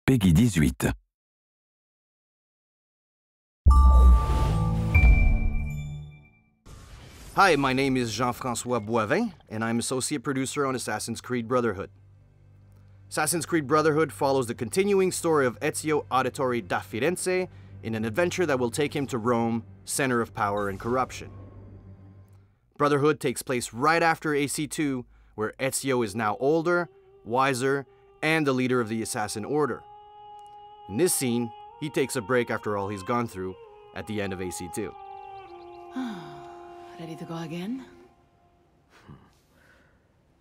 Peggy 18. Hi, my name is Jean-François Boivin, and I'm associate producer on Assassin's Creed Brotherhood. Assassin's Creed Brotherhood follows the continuing story of Ezio Auditore da Firenze in an adventure that will take him to Rome, center of power and corruption. Brotherhood takes place right after AC2, where Ezio is now older, wiser, and the leader of the Assassin Order. In this scene, he takes a break after all he's gone through at the end of AC2. Ready to go again?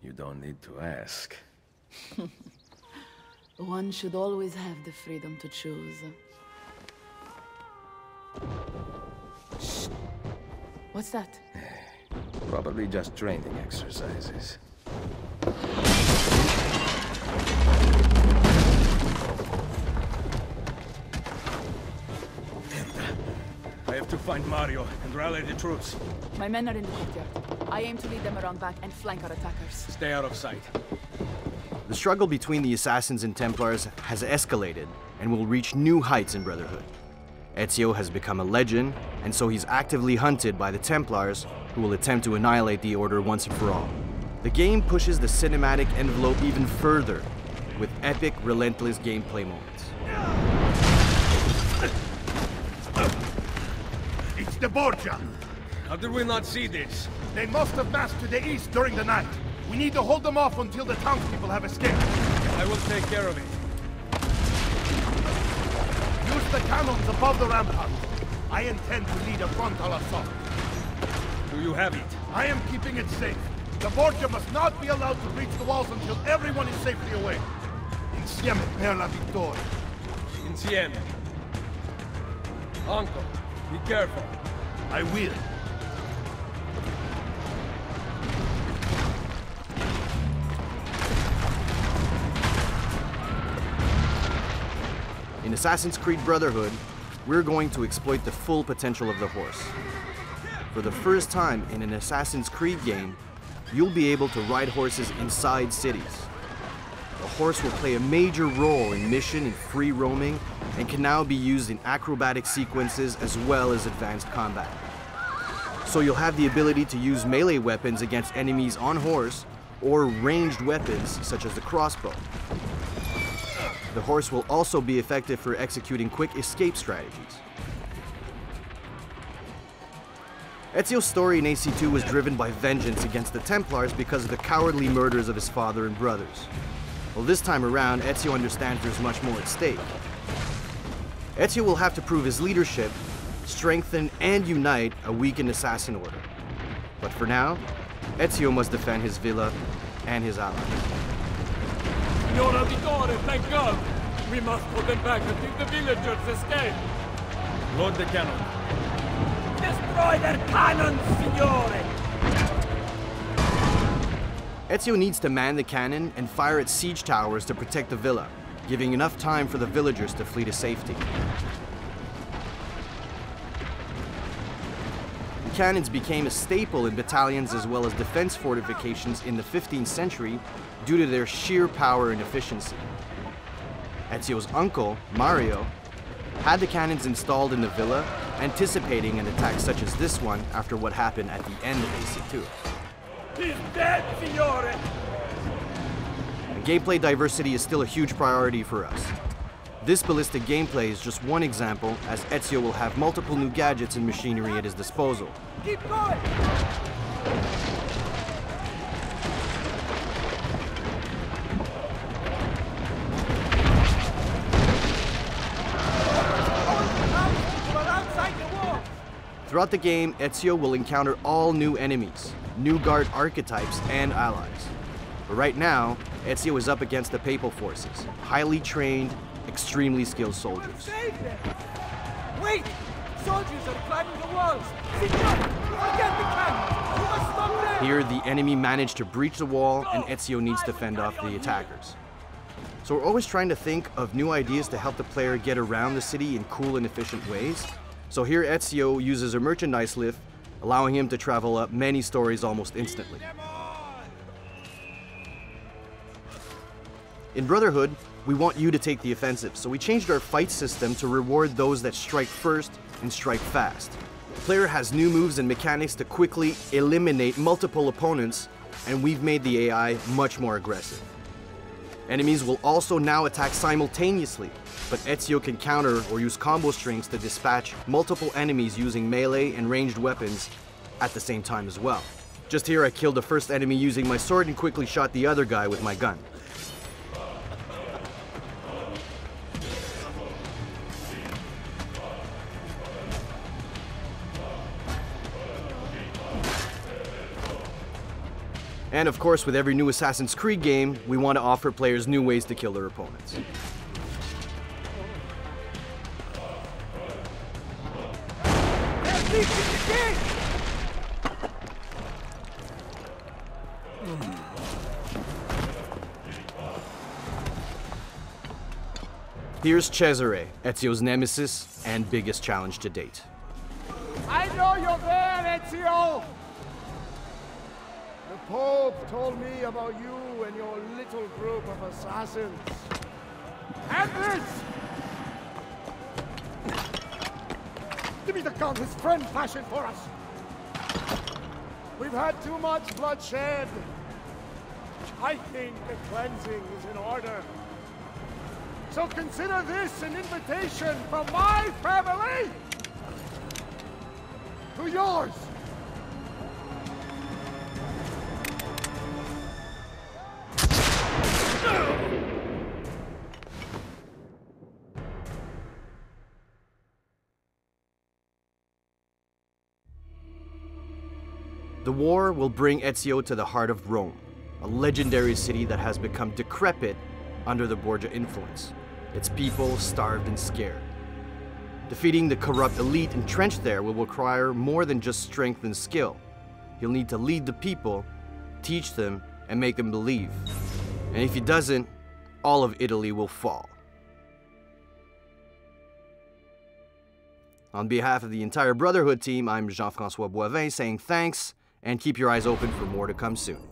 You don't need to ask. One should always have the freedom to choose. Shh. What's that? Probably just training exercises. I have to find Mario and rally the troops. My men are in the courtyard. I aim to lead them around back and flank our attackers. Stay out of sight. The struggle between the Assassins and Templars has escalated and will reach new heights in Brotherhood. Ezio has become a legend, and so he's actively hunted by the Templars, who will attempt to annihilate the Order once and for all. The game pushes the cinematic envelope even further, with epic, relentless gameplay moments. It's the Borgia! How did we not see this? They must have massed to the east during the night. We need to hold them off until the townspeople have escaped. I will take care of it. Use the cannons above the ramparts. I intend to lead a frontal assault. Do you have it? I am keeping it safe. The Borgia must not be allowed to breach the walls until everyone is safely away. Insieme per la vittoria. Insieme. Uncle, be careful. I will. In Assassin's Creed Brotherhood, we're going to exploit the full potential of the horse. For the first time in an Assassin's Creed game, you'll be able to ride horses inside cities. The horse will play a major role in mission and free roaming, and can now be used in acrobatic sequences as well as advanced combat. So you'll have the ability to use melee weapons against enemies on horse, or ranged weapons such as the crossbow. The horse will also be effective for executing quick escape strategies. Ezio's story in AC2 was driven by vengeance against the Templars because of the cowardly murders of his father and brothers. Well, this time around, Ezio understands there's much more at stake. Ezio will have to prove his leadership, strengthen and unite a weakened assassin order. But for now, Ezio must defend his villa and his allies. Signor Auditore, thank God! We must put them back until the villagers escape! Load the cannon. Destroy their cannons, Signore! Ezio needs to man the cannon and fire its siege towers to protect the villa, giving enough time for the villagers to flee to safety. The cannons became a staple in battalions as well as defense fortifications in the 15th century due to their sheer power and efficiency. Ezio's uncle, Mario, had the cannons installed in the villa, anticipating an attack such as this one after what happened at the end of AC2. He's dead, Signore! And gameplay diversity is still a huge priority for us. This ballistic gameplay is just one example, as Ezio will have multiple new gadgets and machinery at his disposal. Keep going! Throughout the game, Ezio will encounter all new enemies, new guard archetypes, and allies. But right now, Ezio is up against the Papal forces, highly trained, extremely skilled soldiers. Save them! Wait! Soldiers are climbing the walls! Signore, forget the cannons! You must stop them! Here, the enemy managed to breach the wall, and Ezio needs to fend off the attackers. So we're always trying to think of new ideas to help the player get around the city in cool and efficient ways. So here Ezio uses a merchandise lift, allowing him to travel up many stories almost instantly. In Brotherhood, we want you to take the offensive, so we changed our fight system to reward those that strike first and strike fast. The player has new moves and mechanics to quickly eliminate multiple opponents, and we've made the AI much more aggressive. Enemies will also now attack simultaneously, but Ezio can counter or use combo strings to dispatch multiple enemies using melee and ranged weapons at the same time as well. Just here I killed the first enemy using my sword and quickly shot the other guy with my gun. And of course, with every new Assassin's Creed game, we want to offer players new ways to kill their opponents. Here's Cesare, Ezio's nemesis and biggest challenge to date. I know you're there, Ezio! The Pope told me about you and your little group of assassins. And this! Give me the gun his friend fashioned for us! We've had too much bloodshed. I think the cleansing is in order. So consider this an invitation from my family to yours. The war will bring Ezio to the heart of Rome, a legendary city that has become decrepit under the Borgia influence, its people starved and scared. Defeating the corrupt elite entrenched there will require more than just strength and skill. He'll need to lead the people, teach them, and make them believe. And if he doesn't, all of Italy will fall. On behalf of the entire Brotherhood team, I'm Jean-François Boivin saying thanks, and keep your eyes open for more to come soon.